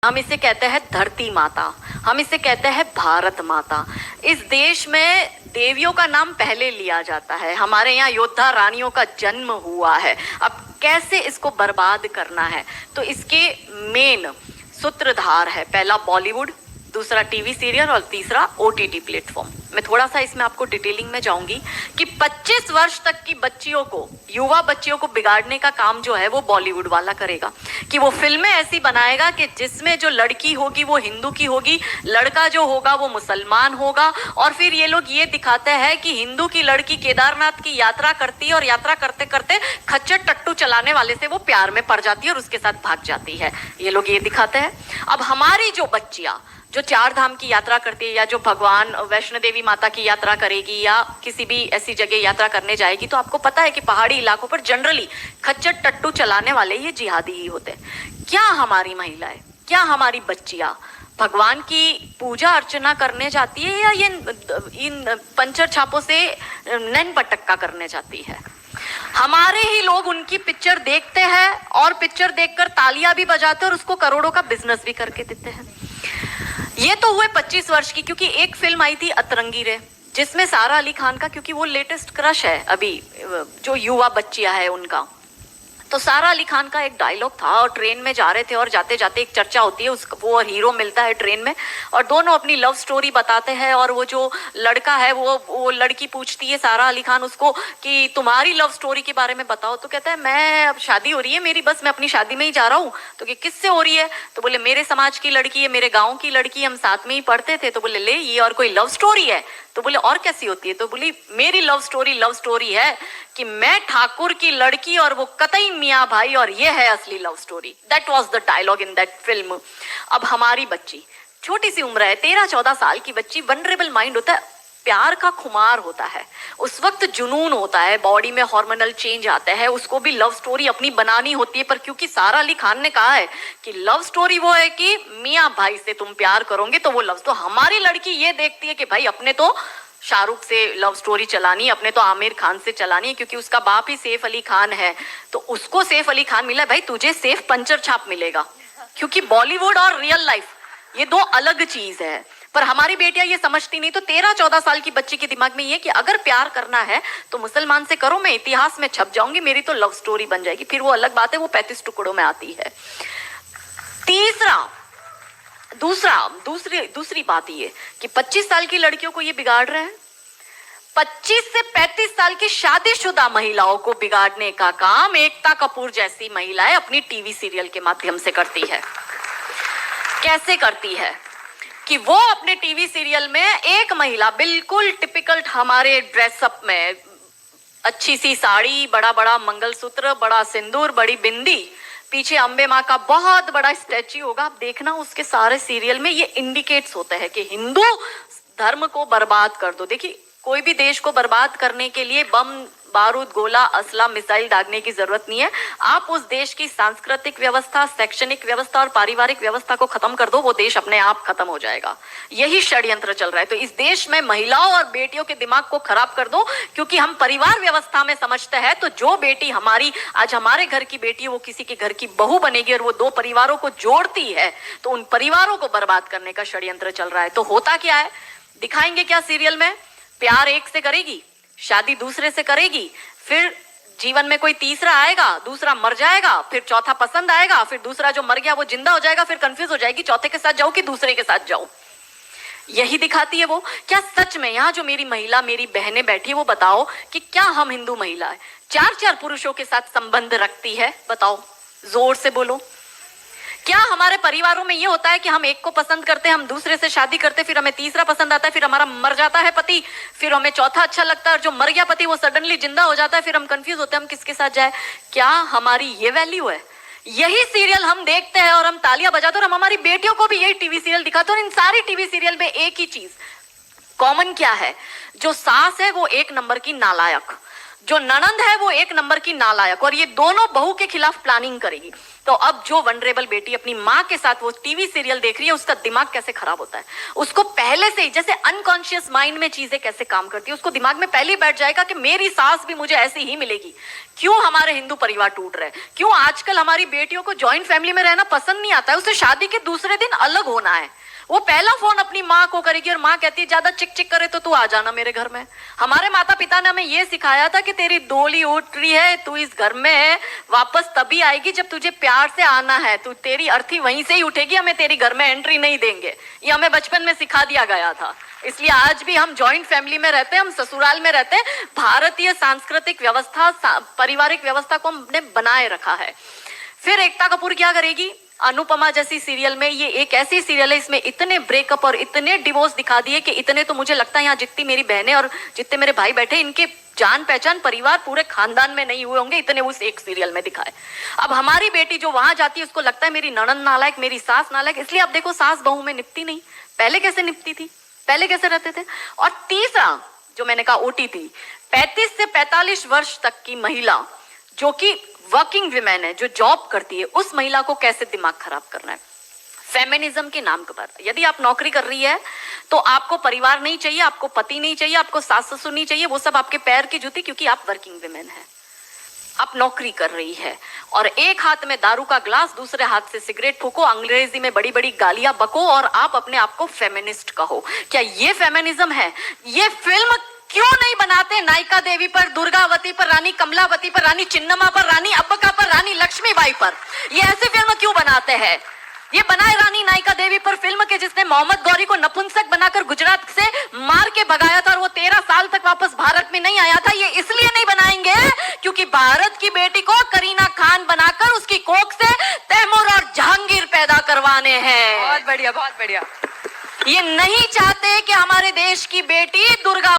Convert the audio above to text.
हम इसे कहते हैं धरती माता, हम इसे कहते हैं भारत माता। इस देश में देवियों का नाम पहले लिया जाता है। हमारे यहाँ योद्धा रानियों का जन्म हुआ है। अब कैसे इसको बर्बाद करना है, तो इसके मेन सूत्रधार है, पहला बॉलीवुड, दूसरा टीवी सीरियल और तीसरा ओटीटी प्लेटफॉर्म। मैं थोड़ा सा इसमें आपको डिटेलिंग में जाऊंगी कि 25 वर्ष तक की बच्चियों को, युवा बच्चियों को बिगाड़ने का काम जो है वो बॉलीवुड वाला करेगा कि वो फिल्में ऐसी बनाएगा कि जिसमें जो लड़की होगी वो हिंदू की होगी, लड़का जो होगा वो मुसलमान होगा। और फिर ये लोग ये दिखाते हैं कि हिंदू की लड़की केदारनाथ की यात्रा करती है और यात्रा करते करते खच्चर टट्टू चलाने वाले से वो प्यार में पड़ जाती है और उसके साथ भाग जाती है। ये लोग ये दिखाते हैं। अब हमारी जो बच्चियां जो 4 धाम की यात्रा करती है या जो भगवान वैष्णो देवी माता की यात्रा करेगी या किसी भी ऐसी जगह यात्रा करने जाएगी, तो आपको पता है कि पहाड़ी इलाकों पर जनरली खच्चर टट्टू चलाने वाले ये जिहादी ही होते हैं। क्या हमारी महिलाएं, क्या हमारी बच्चियां भगवान की पूजा अर्चना करने जाती है या ये इन पंचर छापों से नैन पटक्का करने जाती है? हमारे ही लोग उनकी पिक्चर देखते हैं और पिक्चर देखकर तालियां भी बजाते हैं और उसको करोड़ों का बिजनेस भी करके देते हैं। ये तो हुए 25 वर्ष की, क्योंकि एक फिल्म आई थी अतरंगी रे, जिसमें सारा अली खान का, क्योंकि वो लेटेस्ट क्रश है अभी जो युवा बच्चियां है उनका, तो सारा अली खान का एक डायलॉग था और ट्रेन में जा रहे थे और जाते जाते एक चर्चा होती है, वो हीरो मिलता है ट्रेन में और दोनों अपनी लव स्टोरी बताते हैं। और वो जो लड़का है वो लड़की पूछती है सारा अली खान उसको कि तुम्हारी लव स्टोरी के बारे में बताओ, तो कहता है मैं, अब शादी हो रही है मेरी, बस मैं अपनी शादी में ही जा रहा हूँ। तो कि किससे हो रही है? तो बोले मेरे समाज की लड़की है, मेरे गाँव की लड़की, हम साथ में ही पढ़ते थे। तो बोले ले, ये और कोई लव स्टोरी है? तो बोले और कैसी होती है? तो बोली मेरी लव स्टोरी है कि मैं ठाकुर की लड़की और वो कतई मियाँ भाई, और ये है असली love story. That was the dialogue in that film. अब हमारी बच्ची छोटी सी उम्र है, 13-14 साल की बच्ची, वनरेबल माइंड होता है, प्यार का खुमार होता है, उस वक्त जुनून होता है, बॉडी में हार्मोनल चेंज आता है, उसको भी लव स्टोरी अपनी बनानी होती है। पर क्योंकि सारा अली खान ने कहा है कि लव स्टोरी वो है कि मियाँ भाई से तुम प्यार करोगे तो वो लव, तो हमारी लड़की ये देखती है कि भाई अपने तो शाहरुख से लव स्टोरी चलानी है, अपने तो आमिर खान से चलानी है, क्योंकि उसका बाप ही सैफ अली खान है, तो उसको सैफ अली खान मिला, भाई तुझे सैफ पंचर छाप मिलेगा। क्योंकि बॉलीवुड और रियल लाइफ ये दो अलग चीज है। पर हमारी बेटियां ये समझती नहीं। तो 13-14 साल की बच्ची के दिमाग में ये कि अगर प्यार करना है तो मुसलमान से करो, मैं इतिहास में छप जाऊंगी, मेरी तो लव स्टोरी बन जाएगी। फिर वो अलग बात है, वो 35 टुकड़ों में आती है। दूसरी बात ये कि 25 साल की लड़कियों को ये बिगाड़ रहे हैं। 25 से 35 साल की शादीशुदा महिलाओं को बिगाड़ने का काम एकता कपूर जैसी महिलाएं अपनी टीवी सीरियल के माध्यम से करती है। कैसे करती है कि वो अपने टीवी सीरियल में एक महिला बिल्कुल टिपिकल हमारे ड्रेसअप में, अच्छी सी साड़ी, बड़ा बड़ा मंगलसूत्र, बड़ा सिंदूर, बड़ी बिंदी, पीछे अंबे माँ का बहुत बड़ा स्टैच्यू होगा। आप देखना उसके सारे सीरियल में ये इंडिकेट्स होते हैं कि हिंदू धर्म को बर्बाद कर दो। देखिए कोई भी देश को बर्बाद करने के लिए बम, बारूद, गोला, असला, मिसाइल दागने की जरूरत नहीं है। आप उस देश की सांस्कृतिक व्यवस्था, शैक्षणिक व्यवस्था और पारिवारिक व्यवस्था को खत्म कर दो, वो देश अपने आप खत्म हो जाएगा। यही षड्यंत्र चल रहा है। तो इस देश में महिलाओं और बेटियों के दिमाग को खराब कर दो, क्योंकि हम परिवार व्यवस्था में समझते हैं तो जो बेटी हमारी, आज हमारे घर की बेटी वो किसी के घर की बहू बनेगी और वो 2 परिवारों को जोड़ती है, तो उन परिवारों को बर्बाद करने का षड्यंत्र चल रहा है। तो होता क्या है, दिखाएंगे क्या सीरियल में? प्यार एक से करेगी, शादी दूसरे से करेगी, फिर जीवन में कोई तीसरा आएगा, दूसरा मर जाएगा, फिर चौथा पसंद आएगा, फिर दूसरा जो मर गया वो जिंदा हो जाएगा, फिर कंफ्यूज हो जाएगी चौथे के साथ जाऊं कि दूसरे के साथ जाऊं। यही दिखाती है वो। क्या सच में यहाँ जो मेरी महिला, मेरी बहनें बैठी है, वो बताओ कि क्या हम हिंदू महिला 4-4 पुरुषों के साथ संबंध रखती है? बताओ, जोर से बोलो। क्या हमारे परिवारों में ये होता है कि हम एक को पसंद करते हैं, हम दूसरे से शादी करते, फिर हमें तीसरा पसंद आता है, फिर हमारा मर जाता है पति, फिर हमें चौथा अच्छा लगता है और जो मर गया पति वो सडनली जिंदा हो जाता है, फिर हम कंफ्यूज होते हैं हम किसके साथ जाए? क्या हमारी ये वैल्यू है? यही सीरियल हम देखते हैं और हम तालियां बजाते हैं और हम हमारी बेटियों को भी यही टीवी सीरियल दिखाते हैं। और इन सारी टीवी सीरियल में एक ही चीज कॉमन क्या है? जो सास है वो 1 नंबर की नालायक, जो ननंद है वो 1 नंबर की नालायक, और ये दोनों बहू के खिलाफ प्लानिंग करेगी। तो अब जो वनरेबल बेटी अपनी माँ के साथ वो टीवी सीरियल देख रही है, उसका दिमाग कैसे खराब होता है, उसको पहले से ही जैसे अनकॉन्शियस माइंड में चीजें कैसे काम करती है, उसको दिमाग में पहले ही बैठ जाएगा कि मेरी सास भी मुझे ऐसी ही मिलेगी। क्यों हमारे हिंदू परिवार टूट रहे हैं, क्यों आजकल हमारी बेटियों को जॉइंट फैमिली में रहना पसंद नहीं आता है, उसे शादी के दूसरे दिन अलग होना है। वो पहला फोन अपनी माँ को करेगी और माँ कहती है ज्यादा चिक चिक करे तो तू आ जाना मेरे घर में। हमारे माता पिता ने हमें ये सिखाया था कि तेरी डोली उठ रही है, तू इस घर में वापस तभी आएगी जब तुझे प्यार से आना है, तू तेरी अर्थी वहीं से ही उठेगी, हमें तेरी घर में एंट्री नहीं देंगे। ये हमें बचपन में सिखा दिया गया था। इसलिए आज भी हम जॉइंट फैमिली में रहते हैं, हम ससुराल में रहते हैं। भारतीय सांस्कृतिक व्यवस्था, पारिवारिक व्यवस्था को हमने बनाए रखा है। फिर एकता कपूर क्या करेगी, अनुपमा जैसी सीरियल में, ये एक ऐसी सीरियल है इसमें इतने ब्रेकअप और इतने डिवोर्स दिखा दिए कि इतने तो मुझे लगता है यहाँ जितनी मेरी बहनें और जितने मेरे भाई बैठे, इनके जान पहचान परिवार पूरे खानदान में नहीं हुए होंगे, इतने उस एक सीरियल में दिखाए। अब हमारी बेटी जो वहां जाती है उसको लगता है मेरी ननद नालायक, मेरी सास नालायक। इसलिए आप देखो सास बहू में निपटी नहीं, पहले कैसे निपटी थी, पहले कैसे रहते थे। और तीसरा जो मैंने कहा ओटीटी, 35 से 45 वर्ष तक की महिला जो कि वर्किंग विमेन है, जो जॉब करती है, उस महिला को कैसे दिमाग खराब करना है फेमिनिज्म के नाम पर। यदि आप नौकरी कर रही है तो आपको परिवार नहीं चाहिए, आपको पति नहीं चाहिए, आपको सास ससुर नहीं चाहिए, वो सब आपके पैर की जूती, क्योंकि आप वर्किंग विमेन है, आप नौकरी कर रही है। और एक हाथ में दारू का ग्लास, दूसरे हाथ से सिगरेट फूको, अंग्रेजी में बड़ी बड़ी गालियां बको और आप अपने आप को फेमिनिस्ट कहो। क्या ये फेमिनिज्म है? ये फिल्म क्यों नहीं बनाते नायिका देवी पर, दुर्गावती पर, रानी कमलावती पर, रानी चिन्नमा पर, रानी अब्बका पर, रानी लक्ष्मीबाई पर? ये ऐसी फिल्म क्यों बनाते हैं? ये बनाए रानी नायिका देवी पर फिल्म के जिसने मोहम्मद गौरी को नपुंसक बनाकर गुजरात से मार के भगाया था और वो 13 साल तक वापस भारत में नहीं आया था। ये इसलिए नहीं बनाएंगे क्योंकि भारत की बेटी को करीना खान बनाकर उसकी कोख से तैमूर और जहांगीर पैदा करवाने हैं। बहुत बढ़िया, बहुत बढ़िया। ये नहीं चाहते कि हमारे देश की बेटी दुर्गा